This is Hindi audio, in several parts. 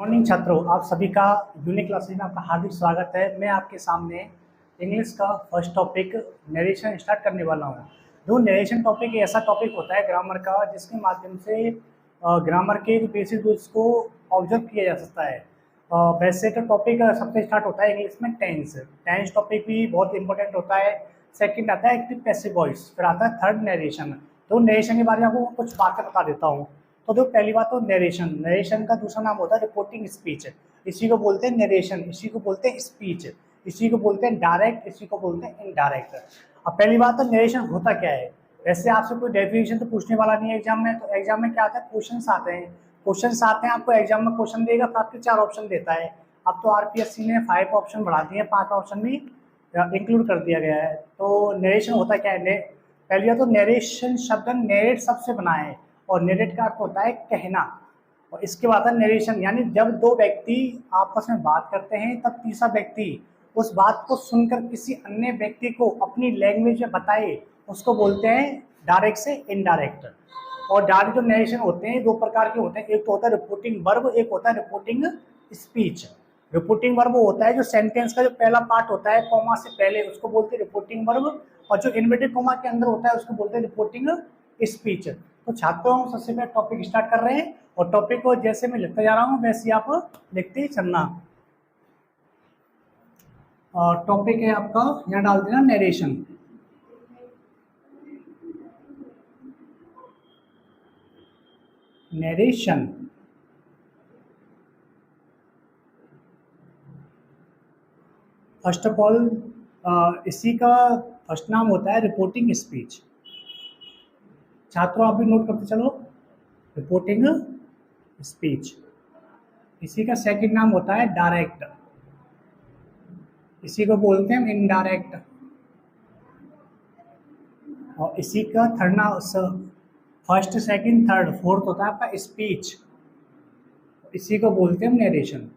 मॉर्निंग छात्रों, आप सभी का यूनिक क्लासेस में आपका हार्दिक स्वागत है। मैं आपके सामने इंग्लिश का फर्स्ट टॉपिक नरेशन स्टार्ट करने वाला हूँ। जो नरेशन टॉपिक ऐसा टॉपिक होता है ग्रामर का, जिसके माध्यम से ग्रामर के बेसिक रूल्स को ऑब्जर्व किया जा सकता है। वैसे तो टॉपिक सबसे स्टार्ट होता है इंग्लिश में टेंस। टेंस टॉपिक भी बहुत इंपॉर्टेंट होता है। सेकंड आता है एक्टिव पैसिव वॉइस, फिर आता है थर्ड नरेशन। तो नरेशन के बारे में आपको कुछ बातें बता देता हूँ। तो जो पहली बात तो नरेशन, नरेशन का दूसरा नाम होता है रिपोर्टिंग स्पीच। इसी को बोलते हैं नरेशन, इसी को बोलते हैं स्पीच, इसी को बोलते हैं डायरेक्ट, इसी को बोलते हैं इनडायरेक्ट। अब पहली बात तो नरेशन होता क्या है। वैसे आपसे कोई डेफिनेशन तो पूछने वाला नहीं है एग्जाम में। तो एग्जाम में क्या आता है, क्वेश्चंस आते हैं। क्वेश्चंस आते हैं, आपको एग्जाम में क्वेश्चन देगा तो आपके 4 ऑप्शन देता है। अब तो आरपीएससी ने 5 ऑप्शन बढ़ा दिए, 5 ऑप्शन भी इंक्लूड कर दिया गया है। तो नरेशन होता क्या है। पहली बात तो नरेशन शब्द नरेट सबसे बना है, और नरेट का अर्थ होता है कहना। और इसके बाद है नरेशन, यानी जब दो व्यक्ति आपस में बात करते हैं तब तीसरा व्यक्ति उस बात को सुनकर किसी अन्य व्यक्ति को अपनी लैंग्वेज में बताए, उसको बोलते हैं डायरेक्ट से इनडायरेक्ट। और डायरेक्ट जो नरेशन होते हैं 2 प्रकार के होते हैं। एक तो होता है रिपोर्टिंग वर्ब, एक होता है रिपोर्टिंग स्पीच। रिपोर्टिंग वर्ब होता है जो सेंटेंस का जो पहला पार्ट होता है कॉमा से पहले, उसको बोलते हैं रिपोर्टिंग वर्ब। और जो इन्वर्टेड कॉमा के अंदर होता है उसको बोलते हैं रिपोर्टिंग स्पीच। तो छात्रों हम सबसे पहले टॉपिक स्टार्ट कर रहे हैं, और टॉपिक को जैसे मैं लिखता जा रहा हूँ वैसे आप लिखते चलना। और टॉपिक है आपका, यहाँ डाल देना narration. Narration first of all इसी का फर्स्ट नाम होता है रिपोर्टिंग स्पीच। छात्रों आप भी नोट करते चलो, रिपोर्टिंग स्पीच। इसी का सेकंड नाम होता है डायरेक्ट, इसी को बोलते हैं इनडायरेक्ट। और इसी का थर्ड नाम, फर्स्ट सेकंड थर्ड फोर्थ होता है आपका स्पीच, इसी को बोलते हैं नरेशन।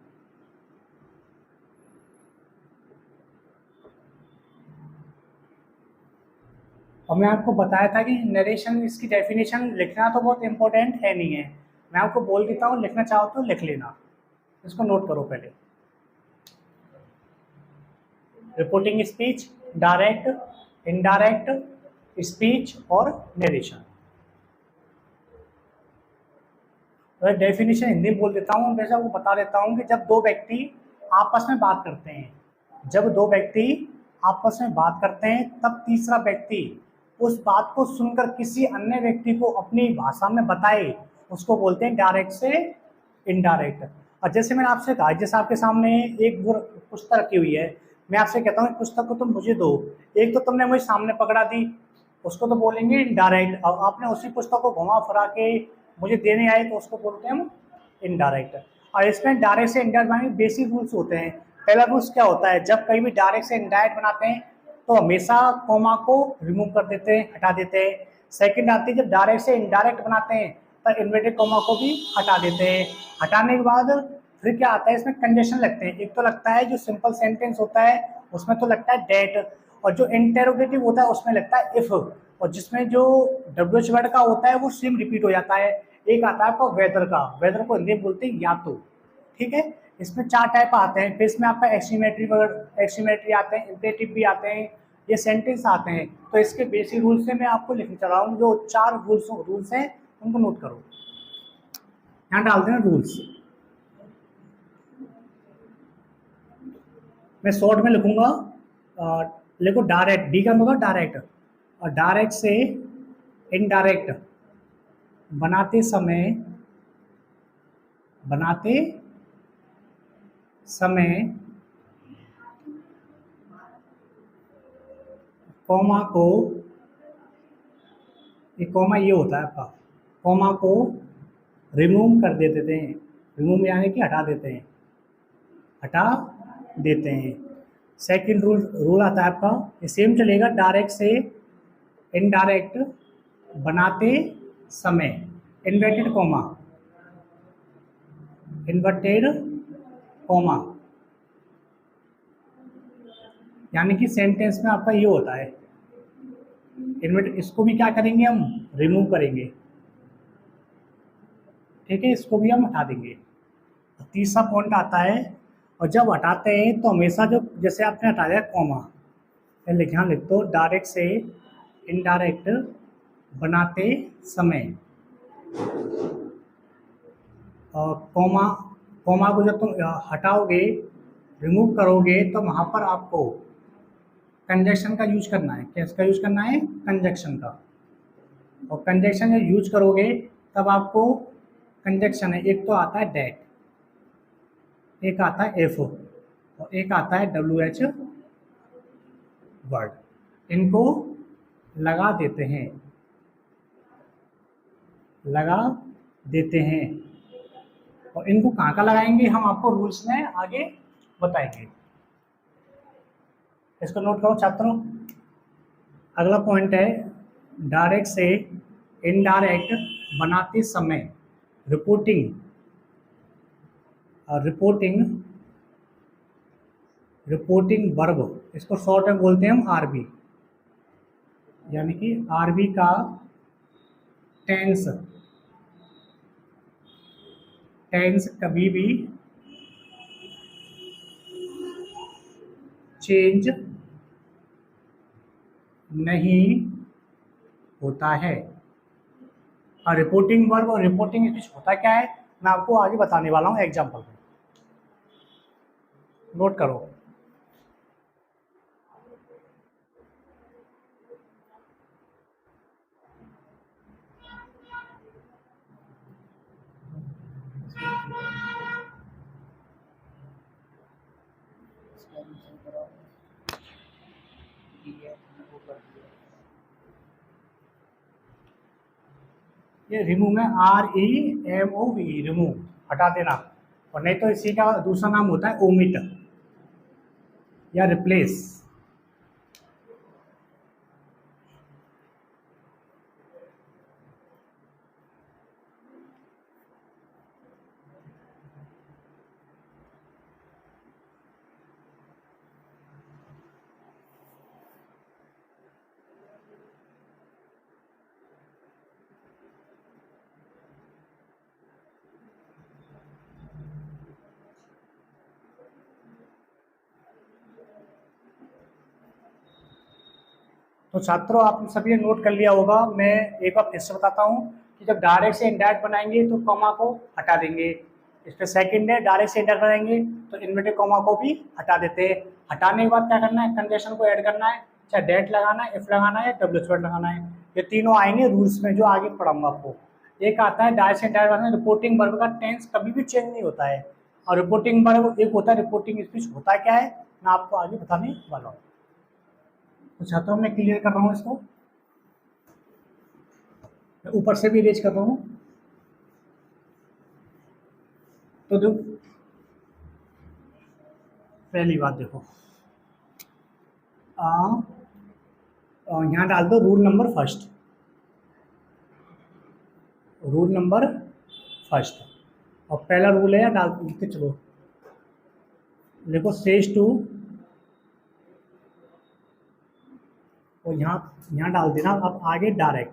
और मैं आपको बताया था कि नरेशन, इसकी डेफिनेशन लिखना तो बहुत इंपॉर्टेंट है नहीं है। मैं आपको बोल देता हूँ, लिखना चाहो तो लिख लेना, इसको नोट करो पहले। Reporting speech, direct, indirect, speech और नरेशन। तो डेफिनेशन हिंदी में बोल देता हूँ, वैसे आपको बता देता हूँ कि जब दो व्यक्ति आपस में बात करते हैं, जब दो व्यक्ति आपस में बात करते हैं तब तीसरा व्यक्ति उस बात को सुनकर किसी अन्य व्यक्ति को अपनी भाषा में बताए, उसको बोलते हैं डायरेक्ट से इनडायरेक्ट। और जैसे मैंने आपसे कहा, जैसे आपके सामने एक पुस्तक रखी हुई है, मैं आपसे कहता हूँ पुस्तक को तुम मुझे दो, एक तो तुमने मुझे सामने पकड़ा दी, उसको तो बोलेंगे इनडायरेक्ट। अब आपने उसी पुस्तक को घुमा फिरा के मुझे देने आए तो उसको बोलते हैं हम इनडायरेक्ट। और इसमें डायरेक्ट से इनडायरेक्ट बनाने के बेसिक रूल्स होते हैं। पहला रूल्स क्या होता है, जब कहीं भी डायरेक्ट से इनडायरेक्ट बनाते हैं तो हमेशा कॉमा को रिमूव कर देते हैं, हटा देते हैं। सेकंड आती है, जब डायरेक्ट से इनडायरेक्ट बनाते हैं तो इन्वर्टेड कॉमा को भी हटा देते हैं। हटाने के बाद फिर क्या आता है, इसमें कंजेशन लगते हैं। एक तो लगता है जो सिंपल सेंटेंस होता है उसमें तो लगता है डेट, और जो इंटेरोगेटिव होता है उसमें लगता है इफ, और जिसमें जो डब्ल्यूएच वर्ड का होता है वो सेम रिपीट हो जाता है। एक आता है आपका वेदर का, वेदर को हिंदी में बोलते हैं या तो। ठीक है, इसमें 4 टाइप आते हैं। फिर इसमें आपका एक्सीमेट्री वर्ड, एक्सीमेट्री आते हैं, इम्पेरेटिव भी आते हैं, ये सेंटेंस आते हैं। तो इसके बेसिक रूल्स से मैं आपको लिखने चला हूँ, जो 4 रूल्स हैं उनको नोट करो, यहाँ डाल देना रूल्स। मैं शॉर्ट में लिखूंगा, लिखो डायरेक्ट, डी का मतलब डायरेक्ट, और डायरेक्ट से इनडायरेक्ट बनाते समय कॉमा को, ये कॉमा ये होता है आपका, कॉमा को रिमूव कर देते थे। रिमूव यानी कि हटा देते हैं। सेकंड रूल आता है आपका, ये सेम चलेगा, डायरेक्ट से इनडायरेक्ट बनाते समय इन्वर्टेड कॉमा, यानी कि सेंटेंस में आपका ये होता है इन्वर्ट, इसको भी क्या करेंगे हम, रिमूव करेंगे। ठीक है, इसको भी हम हटा देंगे। तीसरा पॉइंट आता है, और जब हटाते हैं तो हमेशा जो जैसे आपने हटा दिया कॉमा, पहले ध्यान लिख दो, डायरेक्ट से इनडायरेक्ट बनाते समय, और कॉमा, कॉमा को जब तुम हटाओगे, रिमूव करोगे, तो वहाँ पर आपको कंजक्शन का यूज करना है। किसका यूज करना है? कंजक्शन का। और कंजक्शन जब यूज करोगे तब आपको कंजक्शन है, एक तो आता है डेट, एक आता है एफ, और एक आता है डब्ल्यू एच वर्ड। इनको लगा देते हैं, लगा देते हैं। और इनको कहाँ का लगाएंगे हम आपको रूल्स में आगे बताएंगे। इसको नोट करो छात्रों। अगला पॉइंट है, डायरेक्ट से इनडायरेक्ट बनाते समय रिपोर्टिंग, रिपोर्टिंग, रिपोर्टिंग वर्ब, इसको शॉर्ट में बोलते हैं हम आरबी, यानी कि आरबी का टेंस, टेंस कभी भी चेंज नहीं होता है। और रिपोर्टिंग वर्ब और रिपोर्टिंग स्पीच होता क्या है, मैं आपको आगे बताने वाला हूँ एग्जाम्पल में, नोट करो। ये रिमूव में REMOV, रिमूव, हटा देना। और नहीं तो इसी का दूसरा नाम होता है ओमिट या रिप्लेस। तो छात्रों आप सभी ने नोट कर लिया होगा। मैं एक बार फिर से बताता हूँ कि जब डायरेक्ट से इनडायरेक्ट बनाएंगे तो कॉमा को हटा देंगे। इस पर सेकेंड है, डायरेक्ट से इनडायरेक्ट बनाएंगे तो इन्वर्टेड कॉमा को भी हटा देते हैं। हटाने के बाद क्या करना है, कंजक्शन को ऐड करना है, चाहे डेट लगाना है, इफ लगाना है, डब्ल्यू एच वर्ड लगाना है। ये तीनों आएंगे रूल्स में जो आगे पढ़ाऊंगा आपको। एक आता है डायरेक्ट से इनडायरेक्ट बनाना, रिपोर्टिंग वर्ब का टेंस कभी भी चेंज नहीं होता है। और रिपोर्टिंग वर्ब एक होता है रिपोर्टिंग स्पीच, होता क्या है मैं आपको आगे बताने वाला हूँ। तो छात्रों मैं क्लियर कर रहा हूँ इसको, ऊपर से भी रेज कर रहा हूँ। तो जो पहली बात देखो, यहाँ डाल दो rule number first, rule number first. और पहला रूल है, डाल लिखते चलो, देखो सेज टू, और यहाँ डाल देना अब आगे डायरेक्ट,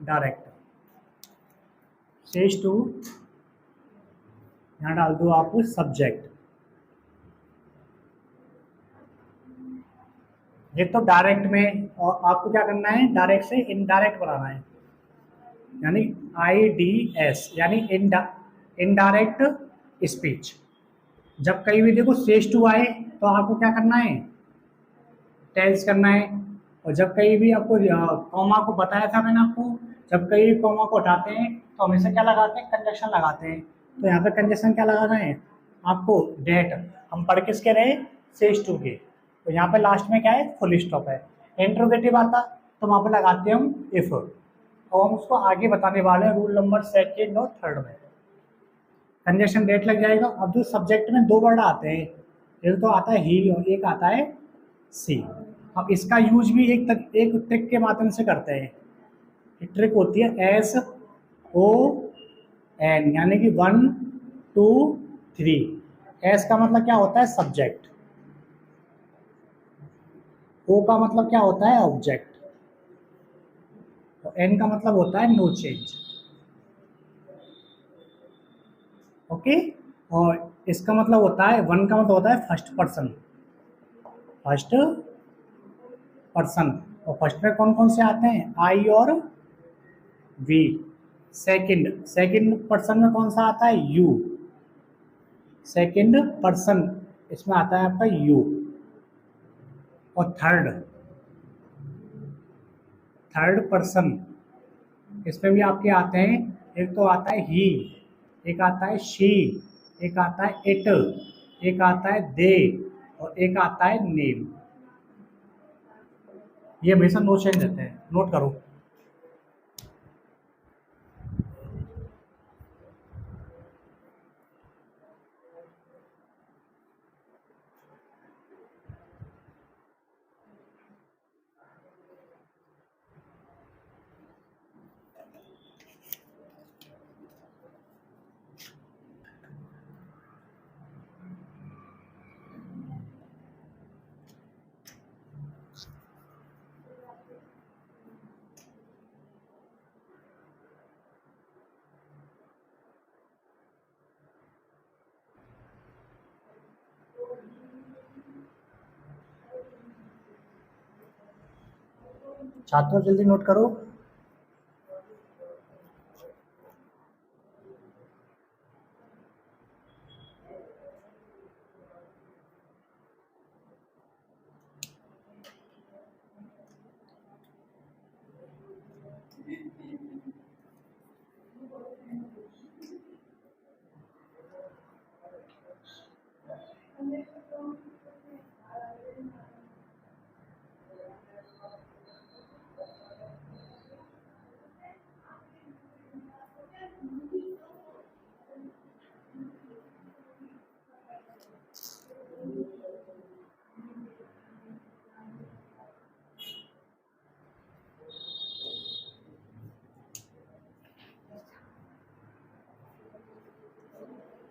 डायरेक्ट सेज टू, यहाँ डाल दो आप सब्जेक्ट। ये तो डायरेक्ट में, और आपको क्या करना है, डायरेक्ट से इनडायरेक्ट बनाना है, यानी IDS, यानी इनडायरेक्ट स्पीच। जब कहीं भी देखो सेज टू आए तो आपको क्या करना है, टेंस करना है। और जब कहीं भी आपको कॉमा को बताया था मैंने आपको, जब कहीं कॉमा को हटाते हैं तो हमेशा क्या लगाते हैं, कंजक्शन लगाते हैं। तो यहाँ पे कंजक्शन क्या लगाना है आपको, डेट। हम पढ़ किसके रहे, सेज टू के। तो यहाँ पे लास्ट में क्या है, फुल स्टॉप है। इंट्रोगेटिव आता तो वहाँ पे लगाते हैं हम इफ, और हम उसको आगे बताने वाले हैं रूल नंबर सेकेंड और थर्ड में। कंजक्शन डेट लग जाएगा। अब जो सब्जेक्ट में दो वर्ड आते हैं, एक तो आता है ही और एक आता है सी। अब इसका यूज भी एक ट्रिक के माध्यम से करते हैं। एक ट्रिक होती है SON, यानी कि 1 2 3। एस का मतलब क्या होता है, सब्जेक्ट। ओ का मतलब क्या होता है, ऑब्जेक्ट। और एन का मतलब होता है नो चेंज। ओके। और इसका मतलब होता है, वन का मतलब होता है फर्स्ट पर्सन, फर्स्ट पर्सन। और फर्स्ट में कौन कौन से आते हैं, आई और वी। सेकंड, सेकंड पर्सन में कौन सा आता है, यू। सेकंड पर्सन इसमें आता है आपका यू। और थर्ड, थर्ड पर्सन इसमें भी आपके आते हैं, एक तो आता है ही, एक आता है शी, एक आता है इट, एक आता है दे, और एक आता है नेम। ये हमेशा नो चेंज रहते हैं, नोट करो। छात्रों जल्दी नोट करो।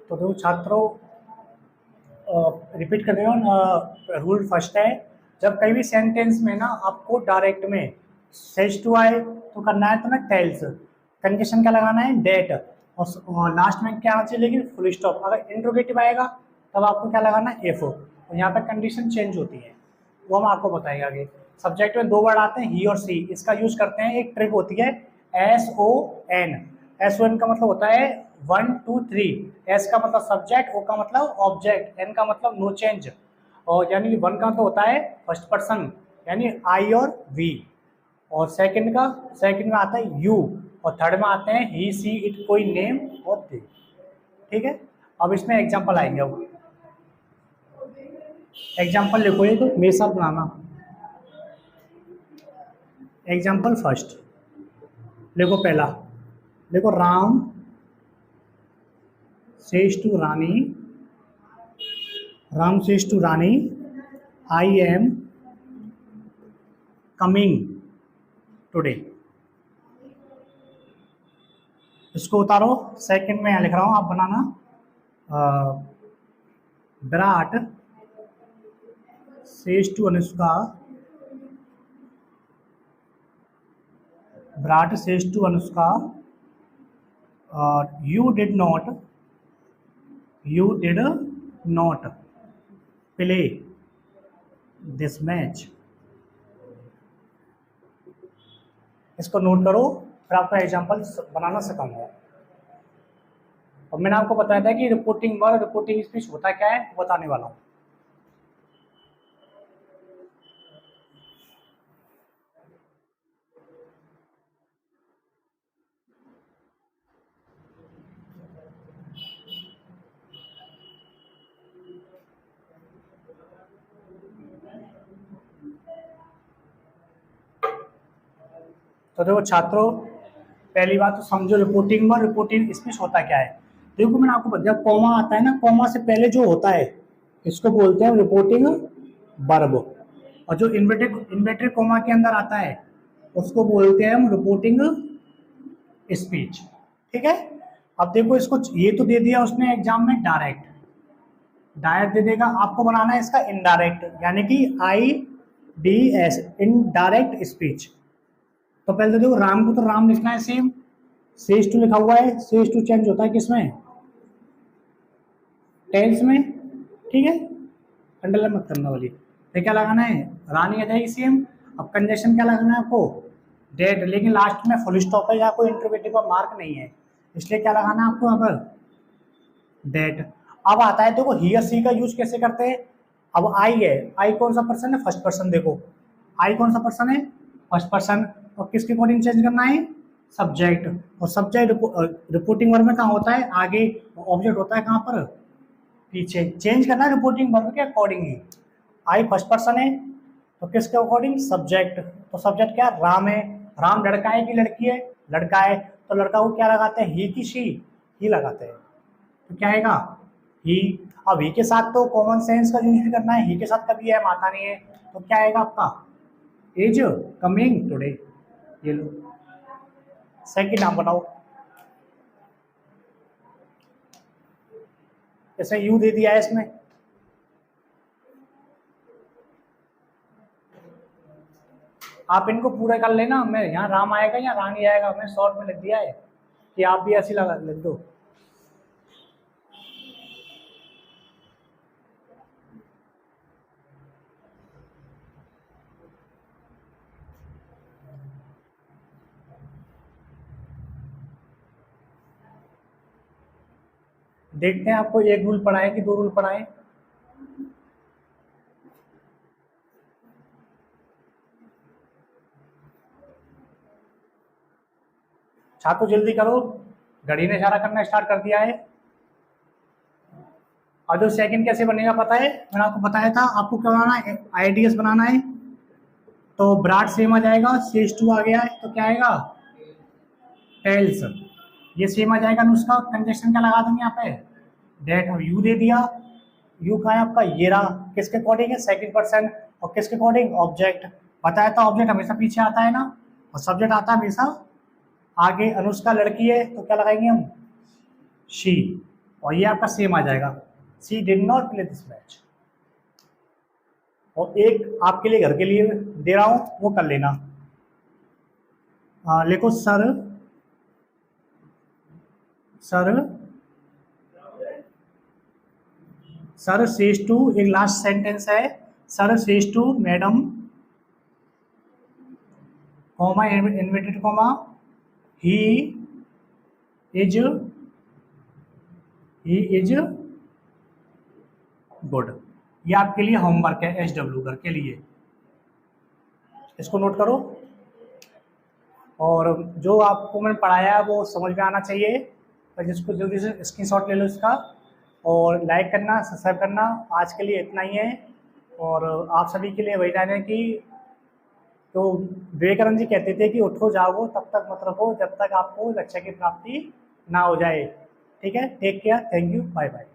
तो देखो छात्रों, रिपीट कर रहे हो। रूल फर्स्ट है, जब कहीं भी सेंटेंस में ना आपको डायरेक्ट में सेज टू आए तो करना है तो ना टेल्स, कंडीशन क्या लगाना है, डेट, और लास्ट में क्या आना चाहिए लेकिन फुल स्टॉप। अगर इंट्रोगेटिव आएगा तब आपको क्या लगाना है, एफ। तो यहाँ पे कंडीशन चेंज होती है, वो हम आपको बताएंगे आगे। सब्जेक्ट में दो वर्ड आते हैं, ही और सी। इसका यूज करते हैं, एक ट्रिक होती है S O N. S O N का मतलब होता है 1 2 3। एस का मतलब सब्जेक्ट, ओ का मतलब ऑब्जेक्ट, एन का मतलब नो चेंज। और यानी 1 का मतलब होता है फर्स्ट पर्सन यानी आई और वी। और सेकंड का, सेकंड में आता है यू। और थर्ड में आते हैं ही सी इट, कोई नेम और दे। ठीक है, अब इसमें एग्जाम्पल आएंगे। अब एग्जाम्पल लिखो, ये तो मेरे साथ बनाना। एग्जाम्पल फर्स्ट देखो, पहला देखो, Ram says to Rani, Ram says to Rani I am coming today. इसको उतारो, सेकंड में यहाँ लिख रहा हूँ, आप बनाना। Virat says to Anushka, Virat says to Anushka you did not play this match. इसको नोट करो, फिर आपका एग्जाम्पल बनाना सिखाऊंगा। और मैंने आपको बताया था कि रिपोर्टिंग वर्ड, रिपोर्टिंग स्पीच होता क्या है, बताने वाला हूँ। तो देखो छात्रों, पहली बात तो समझो रिपोर्टिंग वर्ड, रिपोर्टिंग स्पीच होता क्या है। देखो मैंने आपको बताया, कॉमा आता है ना, कॉमा से पहले जो होता है इसको बोलते हैं रिपोर्टिंग वर्ब। और जो इन्वर्टेड कॉमा के अंदर आता है उसको बोलते हैं हम रिपोर्टिंग स्पीच। ठीक है, अब देखो इसको, ये तो दे दिया उसने एग्जाम में डायरेक्ट, डायरेक्ट दे देगा। आपको बनाना है इसका इनडायरेक्ट, यानी कि I D S, indirect speech. तो पहले तो देखो, राम को तो राम लिखना है सेम, सेज टू लिखा हुआ है, सेज टू चेंज होता है किसमें, टेल्स में, ठीक है, अंडरलाइन मत करना वाली। फिर क्या लगाना है, रानी आ जाएगी सेम। अब कंजेशन क्या लगाना है आपको, डेट, लेकिन लास्ट में फुल स्टॉप है या कोई इंटरोगेटिव का मार्क नहीं है, इसलिए क्या लगाना है आपको यहाँ पर, डेट। अब आता है देखो ही या सी का यूज कैसे करते हैं। अब आई है, आई कौन सा पर्सन है, फर्स्ट पर्सन। देखो आई कौन सा पर्सन है, फर्स्ट पर्सन। और किसके अकॉर्डिंग चेंज करना है, सब्जेक्ट। और सब्जेक्ट रिपोर्टिंग वर्ब में कहाँ होता है, आगे। ऑब्जेक्ट होता है कहाँ पर, पीछे। चेंज करना है रिपोर्टिंग वर्ब के अकॉर्डिंग ही। आई फर्स्ट पर्सन है तो किसके अकॉर्डिंग, सब्जेक्ट। तो सब्जेक्ट क्या, राम है। राम लड़का है कि लड़की है, लड़का है। तो लड़का को क्या लगाते हैं, ही की शी, ही लगाते हैं। तो क्या आएगा, ही। अब ही के साथ तो कॉमन सेंस का यूज भी करना है, ही के साथ कभी है माता नहीं है। तो क्या आएगा आपका, इज कमिंग टुडे। ये लो, सेकंड नाम बताओ। जैसे यू दे दिया है इसमें, आप इनको पूरा कर लेना। मैं यहाँ राम आएगा या रानी आएगा, मैं शॉर्ट में लिख दिया है कि आप भी ऐसी लगा लिख दो। देखते हैं आपको एक रूल पढ़ाए कि दो रूल पढ़ाए। छात्रों जल्दी करो, घड़ी ने इशारा करना स्टार्ट कर दिया है। और जो सेकंड कैसे बनेगा पता है, मैंने आपको बताया था। आपको क्या बनाना है, आईडीएस बनाना है। तो ब्राड सेम आ जाएगा, सीएच टू आ गया है तो क्या आएगा, टेल्स। ये सेम आ जाएगा, उसका कंजेशन क्या लगा देंगे यहाँ पे, डेट। अब यू दे दिया, यू का है आपका ये रहा, किसके अकॉर्डिंग है, सेकंड पर्सन। और किसके अकॉर्डिंग, ऑब्जेक्ट। बताया था ऑब्जेक्ट हमेशा पीछे आता है ना, और सब्जेक्ट आता है हमेशा आगे। अनुष्का लड़की है तो क्या लगाएंगे हम, शी। और ये आपका सेम आ जाएगा, she did not play this match. और एक आपके लिए घर के लिए दे रहा हूं, वो कर लेना। लिखो sir, sir, sir says to, एक लास्ट सेंटेंस है, sir says to madam, comma inverted comma, he is, he is good. ये आपके लिए होमवर्क है, एच डब्ल्यू घर के लिए, इसको नोट करो। और जो आपको मैंने पढ़ाया है वो समझ में आना चाहिए, और जिसको जल्दी से स्क्रीनशॉट ले लो इसका, और लाइक करना, सब्सक्राइब करना। आज के लिए इतना ही है। और आप सभी के लिए वही जाने कि तो विवेकानंद जी कहते थे कि उठो जाओ तब तक मत रखो जब तक आपको लक्ष्य की प्राप्ति ना हो जाए। ठीक है, take care, thank you, bye bye.